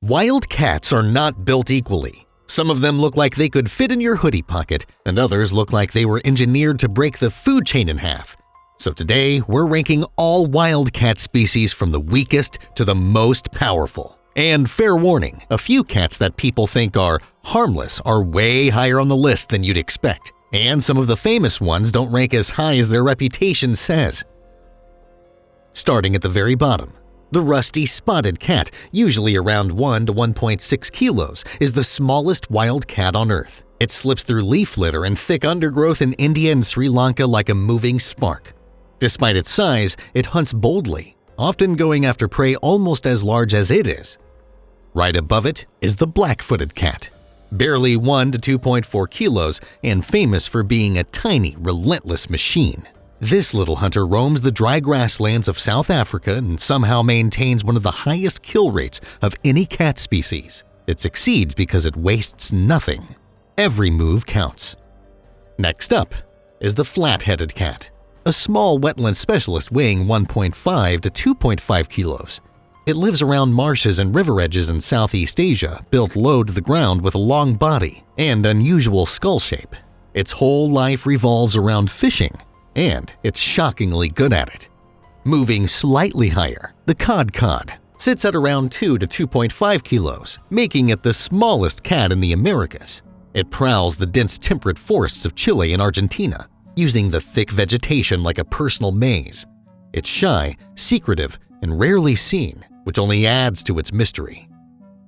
Wild cats are not built equally. Some of them look like they could fit in your hoodie pocket, and others look like they were engineered to break the food chain in half. So today, we're ranking all wild cat species from the weakest to the most powerful. And fair warning, a few cats that people think are harmless are way higher on the list than you'd expect. And some of the famous ones don't rank as high as their reputation says. Starting at the very bottom, the rusty spotted cat, usually around 1 to 1.6 kilos, is the smallest wild cat on Earth. It slips through leaf litter and thick undergrowth in India and Sri Lanka like a moving spark. Despite its size, it hunts boldly, often going after prey almost as large as it is. Right above it is the black-footed cat, barely 1 to 2.4 kilos and famous for being a tiny, relentless machine. This little hunter roams the dry grasslands of South Africa and somehow maintains one of the highest kill rates of any cat species. It succeeds because it wastes nothing. Every move counts. Next up is the flat-headed cat, a small wetland specialist weighing 1.5 to 2.5 kilos. It lives around marshes and river edges in Southeast Asia, built low to the ground with a long body and unusual skull shape. Its whole life revolves around fishing, and it's shockingly good at it. Moving slightly higher, the cod sits at around 2 to 2.5 kilos, making it the smallest cat in the Americas. It prowls the dense temperate forests of Chile and Argentina, using the thick vegetation like a personal maze. It's shy, secretive, and rarely seen, which only adds to its mystery.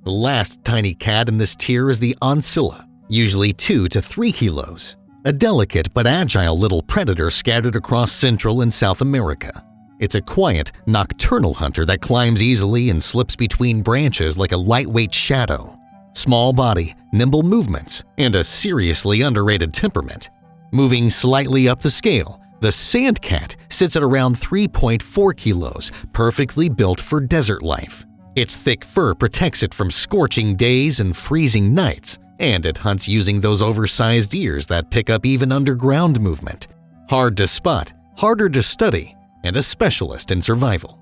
The last tiny cat in this tier is the oncilla, usually 2 to 3 kilos. A delicate but agile little predator scattered across Central and South America. It's a quiet, nocturnal hunter that climbs easily and slips between branches like a lightweight shadow. Small body, nimble movements, and a seriously underrated temperament. Moving slightly up the scale, the sand cat sits at around 3.4 kilos, perfectly built for desert life. Its thick fur protects it from scorching days and freezing nights, and it hunts using those oversized ears that pick up even underground movement. Hard to spot, harder to study, and a specialist in survival.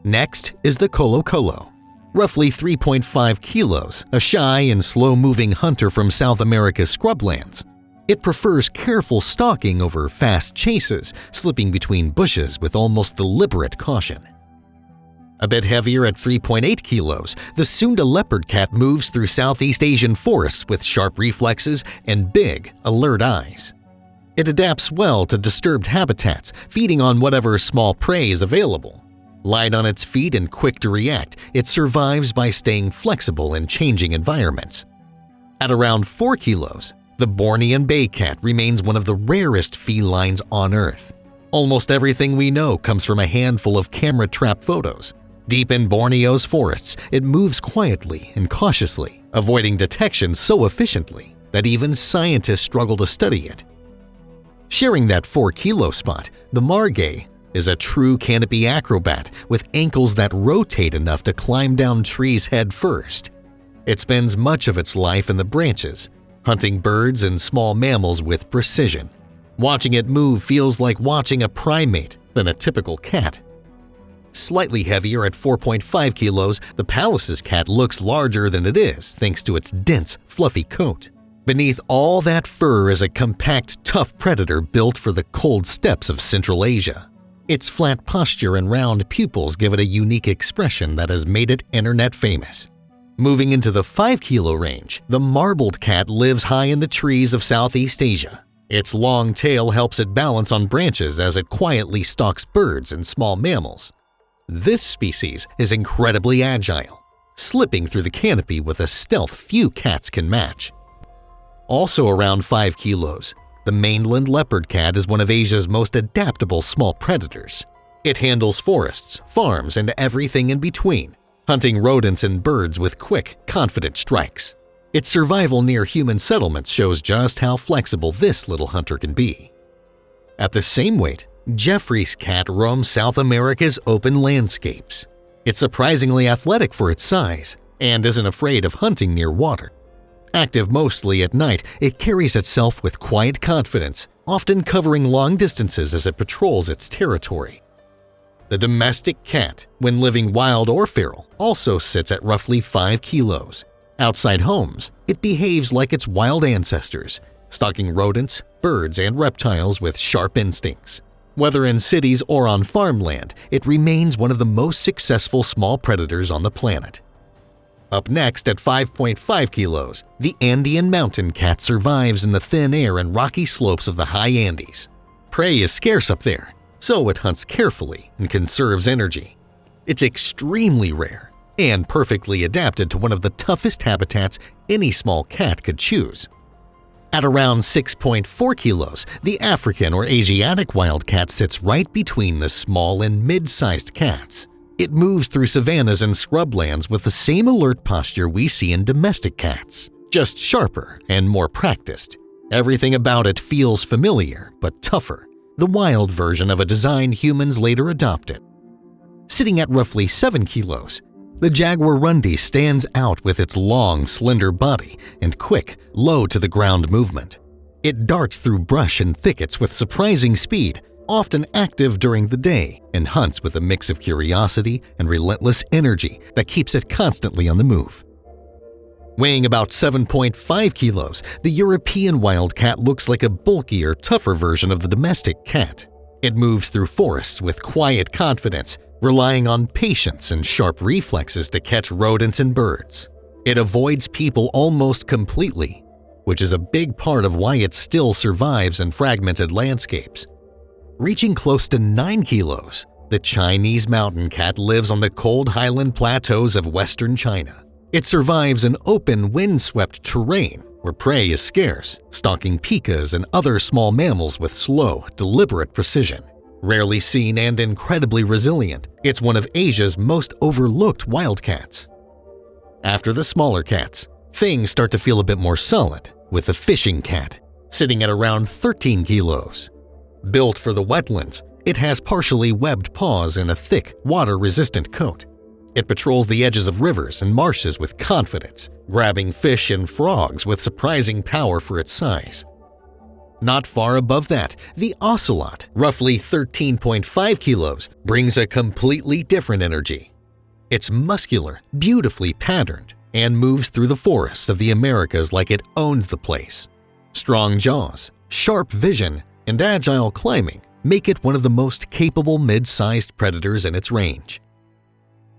Next is the colo, roughly 3.5 kilos, a shy and slow-moving hunter from South America's scrublands. It prefers careful stalking over fast chases, slipping between bushes with almost deliberate caution. A bit heavier at 3.8 kilos, the Sunda leopard cat moves through Southeast Asian forests with sharp reflexes and big, alert eyes. It adapts well to disturbed habitats, feeding on whatever small prey is available. Light on its feet and quick to react, it survives by staying flexible in changing environments. At around 4 kilos, the Bornean bay cat remains one of the rarest felines on Earth. Almost everything we know comes from a handful of camera-trapped photos. Deep in Borneo's forests, it moves quietly and cautiously, avoiding detection so efficiently that even scientists struggle to study it. Sharing that 4-kilo spot, the margay is a true canopy acrobat with ankles that rotate enough to climb down trees head first. It spends much of its life in the branches, hunting birds and small mammals with precision. Watching it move feels like watching a primate than a typical cat. Slightly heavier at 4.5 kilos, the Pallas's cat looks larger than it is thanks to its dense, fluffy coat. Beneath all that fur is a compact, tough predator built for the cold steppes of Central Asia. Its flat posture and round pupils give it a unique expression that has made it internet famous. Moving into the 5-kilo range, the marbled cat lives high in the trees of Southeast Asia. Its long tail helps it balance on branches as it quietly stalks birds and small mammals. This species is incredibly agile, slipping through the canopy with a stealth few cats can match. Also around 5 kilos, the mainland leopard cat is one of Asia's most adaptable small predators. It handles forests, farms, and everything in between, hunting rodents and birds with quick, confident strikes. Its survival near human settlements shows just how flexible this little hunter can be. At the same weight, Jeffrey's cat roams South America's open landscapes. It's surprisingly athletic for its size and isn't afraid of hunting near water. Active mostly at night, it carries itself with quiet confidence, often covering long distances as it patrols its territory. The domestic cat, when living wild or feral, also sits at roughly 5 kilos. Outside homes, it behaves like its wild ancestors, stalking rodents, birds, and reptiles with sharp instincts. Whether in cities or on farmland, it remains one of the most successful small predators on the planet. Up next at 5.5 kilos, the Andean mountain cat survives in the thin air and rocky slopes of the high Andes. Prey is scarce up there, so it hunts carefully and conserves energy. It's extremely rare and perfectly adapted to one of the toughest habitats any small cat could choose. At around 6.4 kilos, the African or Asiatic wildcat sits right between the small and mid-sized cats. It moves through savannas and scrublands with the same alert posture we see in domestic cats, just sharper and more practiced. Everything about it feels familiar, but tougher, the wild version of a design humans later adopted. Sitting at roughly 7 kilos, the jaguarundi stands out with its long, slender body and quick, low-to-the-ground movement. It darts through brush and thickets with surprising speed, often active during the day, and hunts with a mix of curiosity and relentless energy that keeps it constantly on the move. Weighing about 7.5 kilos, the European wildcat looks like a bulkier, tougher version of the domestic cat. It moves through forests with quiet confidence, relying on patience and sharp reflexes to catch rodents and birds. It avoids people almost completely, which is a big part of why it still survives in fragmented landscapes. Reaching close to 9 kilos, the Chinese mountain cat lives on the cold highland plateaus of western China. It survives in open, windswept terrain where prey is scarce, stalking pikas and other small mammals with slow, deliberate precision. Rarely seen and incredibly resilient, it's one of Asia's most overlooked wildcats. After the smaller cats, things start to feel a bit more solid, with the fishing cat, sitting at around 13 kilos. Built for the wetlands, it has partially webbed paws and a thick, water-resistant coat. It patrols the edges of rivers and marshes with confidence, grabbing fish and frogs with surprising power for its size. Not far above that, the ocelot, roughly 13.5 kilos, brings a completely different energy. It's muscular, beautifully patterned, and moves through the forests of the Americas like it owns the place. Strong jaws, sharp vision, and agile climbing make it one of the most capable mid-sized predators in its range.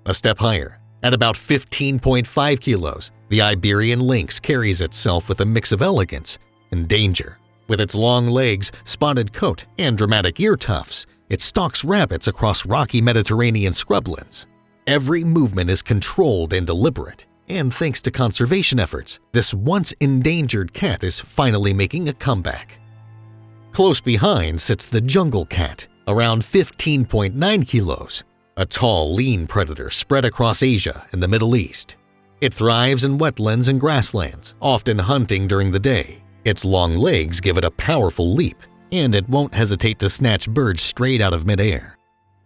A step higher, at about 15.5 kilos, the Iberian lynx carries itself with a mix of elegance and danger. With its long legs, spotted coat, and dramatic ear tufts, it stalks rabbits across rocky Mediterranean scrublands. Every movement is controlled and deliberate, and thanks to conservation efforts, this once endangered cat is finally making a comeback. Close behind sits the jungle cat, around 15.9 kilos, a tall, lean predator spread across Asia and the Middle East. It thrives in wetlands and grasslands, often hunting during the day. Its long legs give it a powerful leap, and it won't hesitate to snatch birds straight out of midair.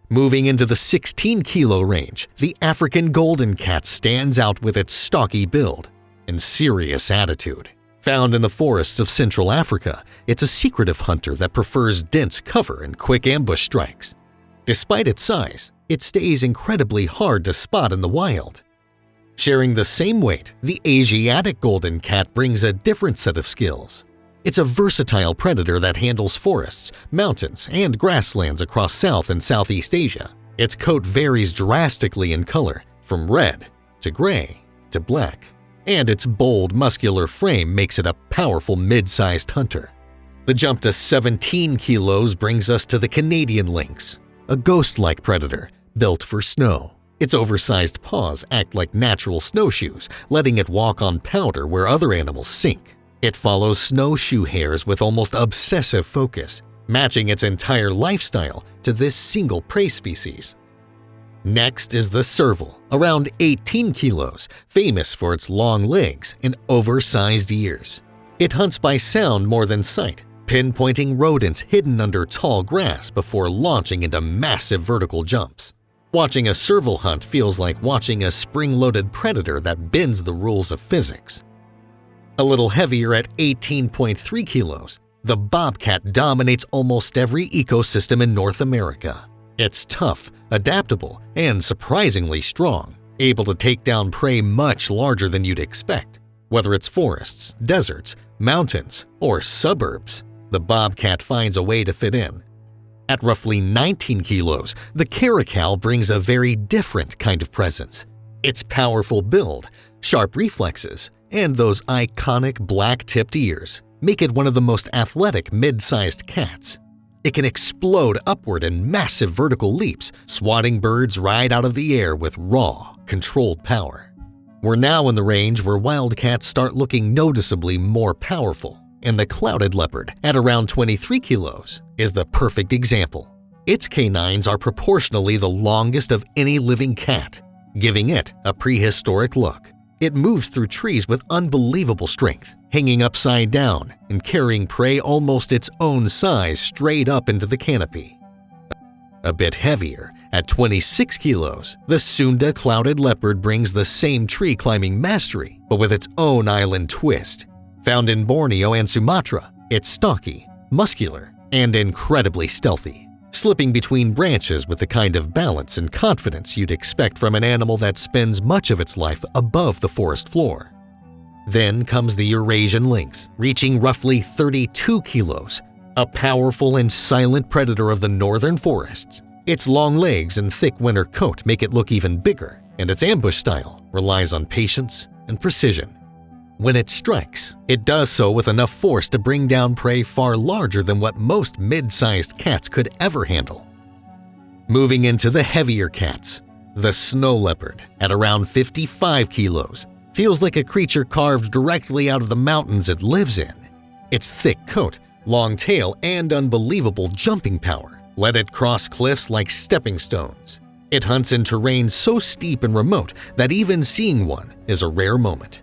Moving into the 16-kilo range, the African golden cat stands out with its stocky build and serious attitude. Found in the forests of Central Africa, it's a secretive hunter that prefers dense cover and quick ambush strikes. Despite its size, it stays incredibly hard to spot in the wild. Sharing the same weight, the Asiatic golden cat brings a different set of skills. It's a versatile predator that handles forests, mountains, and grasslands across South and Southeast Asia. Its coat varies drastically in color, from red to gray to black, and its bold, muscular frame makes it a powerful mid-sized hunter. The jump to 17 kilos brings us to the Canadian lynx, a ghost-like predator built for snow. Its oversized paws act like natural snowshoes, letting it walk on powder where other animals sink. It follows snowshoe hares with almost obsessive focus, matching its entire lifestyle to this single prey species. Next is the serval, around 18 kilos, famous for its long legs and oversized ears. It hunts by sound more than sight, pinpointing rodents hidden under tall grass before launching into massive vertical jumps. Watching a serval hunt feels like watching a spring-loaded predator that bends the rules of physics. A little heavier at 18.3 kilos, the bobcat dominates almost every ecosystem in North America. It's tough, adaptable, and surprisingly strong, able to take down prey much larger than you'd expect. Whether it's forests, deserts, mountains, or suburbs, the bobcat finds a way to fit in. At roughly 19 kilos, the caracal brings a very different kind of presence. Its powerful build, sharp reflexes, and those iconic black-tipped ears make it one of the most athletic mid-sized cats. It can explode upward in massive vertical leaps, swatting birds right out of the air with raw, controlled power. We're now in the range where wildcats start looking noticeably more powerful, and the clouded leopard, at around 23 kilos, is the perfect example. Its canines are proportionally the longest of any living cat, giving it a prehistoric look. It moves through trees with unbelievable strength, hanging upside down and carrying prey almost its own size straight up into the canopy. A bit heavier, at 26 kilos, the Sunda clouded leopard brings the same tree-climbing mastery, but with its own island twist. Found in Borneo and Sumatra, it's stocky, muscular, and incredibly stealthy, slipping between branches with the kind of balance and confidence you'd expect from an animal that spends much of its life above the forest floor. Then comes the Eurasian lynx, reaching roughly 32 kilos, a powerful and silent predator of the northern forests. Its long legs and thick winter coat make it look even bigger, and its ambush style relies on patience and precision. When it strikes, it does so with enough force to bring down prey far larger than what most mid-sized cats could ever handle. Moving into the heavier cats, the snow leopard, at around 55 kilos, feels like a creature carved directly out of the mountains it lives in. Its thick coat, long tail, and unbelievable jumping power let it cross cliffs like stepping stones. It hunts in terrain so steep and remote that even seeing one is a rare moment.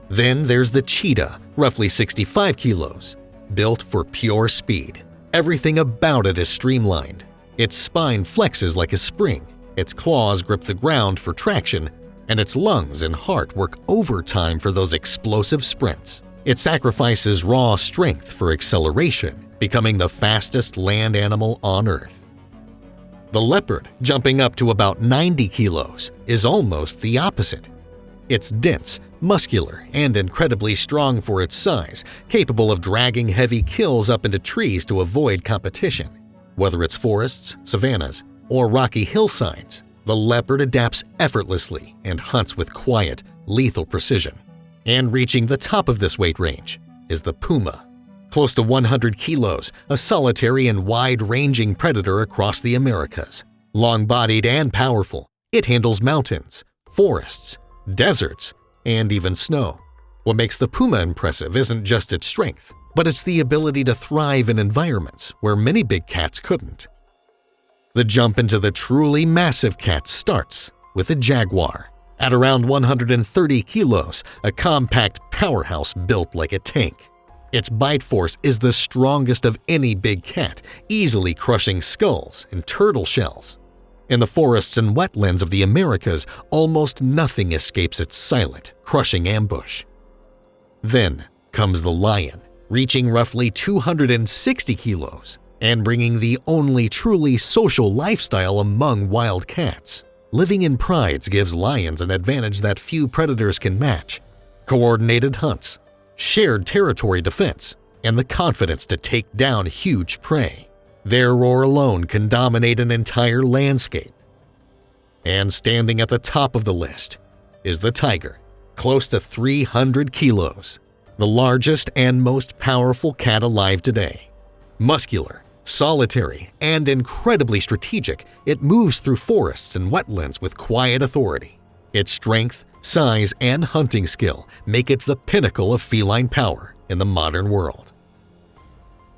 Then there's the cheetah, roughly 65 kilos, built for pure speed. Everything about it is streamlined. Its spine flexes like a spring, its claws grip the ground for traction, and its lungs and heart work overtime for those explosive sprints. It sacrifices raw strength for acceleration, becoming the fastest land animal on Earth. The leopard, jumping up to about 90 kilos, is almost the opposite. It's dense, muscular, and incredibly strong for its size, capable of dragging heavy kills up into trees to avoid competition. Whether it's forests, savannas, or rocky hillsides, the leopard adapts effortlessly and hunts with quiet, lethal precision. And reaching the top of this weight range is the puma. Close to 100 kilos, a solitary and wide-ranging predator across the Americas. Long-bodied and powerful, it handles mountains, forests, deserts, and even snow. What makes the puma impressive isn't just its strength, but it's the ability to thrive in environments where many big cats couldn't. The jump into the truly massive cats starts with a jaguar. At around 130 kilos, a compact powerhouse built like a tank. Its bite force is the strongest of any big cat, easily crushing skulls and turtle shells. In the forests and wetlands of the Americas, almost nothing escapes its silent, crushing ambush. Then comes the lion, reaching roughly 260 kilos and bringing the only truly social lifestyle among wild cats. Living in prides gives lions an advantage that few predators can match: coordinated hunts, shared territory defense, and the confidence to take down huge prey. Their roar alone can dominate an entire landscape. And standing at the top of the list is the tiger, close to 300 kilos, the largest and most powerful cat alive today. Muscular, solitary, and incredibly strategic, it moves through forests and wetlands with quiet authority. Its strength, size, and hunting skill make it the pinnacle of feline power in the modern world.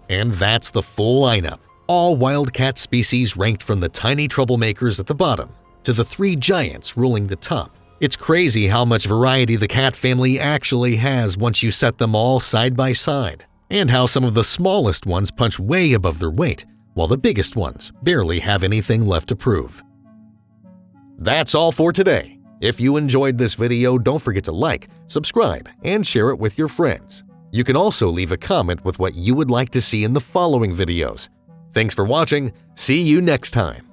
And that's the full lineup. All wildcat species ranked from the tiny troublemakers at the bottom to the three giants ruling the top. It's crazy how much variety the cat family actually has once you set them all side by side, and how some of the smallest ones punch way above their weight, while the biggest ones barely have anything left to prove. That's all for today. If you enjoyed this video, don't forget to like, subscribe, and share it with your friends. You can also leave a comment with what you would like to see in the following videos. Thanks for watching. See you next time.